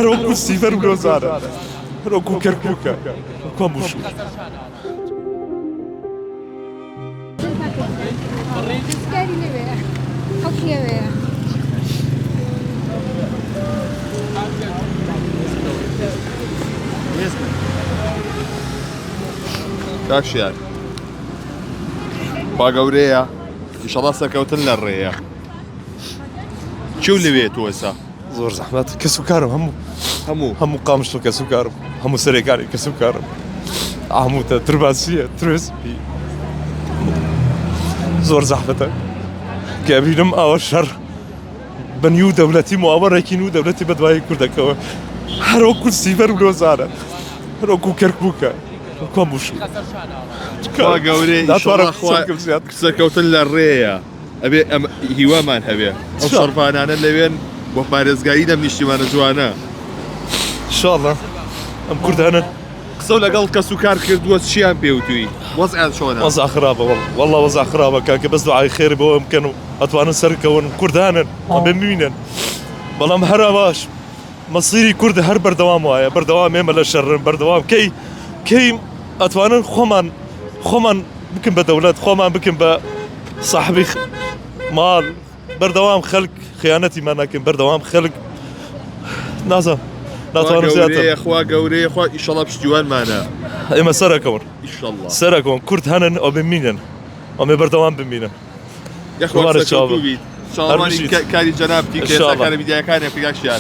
هەرۆکو سیڤەر و لۆزانە هەرۆکو کەرکووکە کۆمبووش Scary لەوەیە ئەو لەوەیە کاکشیان با گەورەیە ئینشەڵا سەرکەوتن لە ڕێیە چێو لەوێت وەسا زۆر زەحمەت کەس و کارم هەموو قامشت و کەس و کارم هەموو سەرێکاری کەس و کارم هەموو ترباسیە ترسپی زۆر زەحمەتە کە بینم ئەوە شەڕ بە نیو دەوڵەتی مواوەڕێکی و دەوڵەتی بەدوای کوردەکەەوە هەرۆکو سیڤەر و لۆزانە هەرۆکو کەرکووکە کۆمبووش با گەورەی سەرکەوتن لە ڕێیە ئەبێ ئەم هیوامان هەبێ ئەو شەڕبانانە لەوێن بۆ پارێزگایی دەم نیشتیمانە جوانە ئینشاڵڵا ئەم کوردانە قسە لەگەڵ کەس و کار کردووە چیان پێوتوی وەزعیان چۆنە وەزع خراپە وەڵڵا وەزع خراپە کاکە بەس دوعای خێر بەوە بکەن و ئەتوانن سەرکەون کوردانن بمینن بەڵام هەرا باش مەسیری کورد هەر بەردەوام وایە بەردەوام ئێمە لە شەڕن بەردەوام کەی ئەتوانن خۆمان بکن بە دەوڵەت خۆمان بکن بە صاحبی ماڵ بەردەوام خەڵک خیانەتیمان ناکەین بەردەوام خەڵک نازانم ناتوانم زیاتر خوا گەورەیە خوا ئینشەڵا پشتیوانمانە ئێمە سەرەکەون ئینشەڵا سەرەکەون کورد هەنن ئەو بمینن ئەمێ بەردەوام بمینن کاری جەناب دیکە سەرکارە میدیاکانێ پێگاکشیان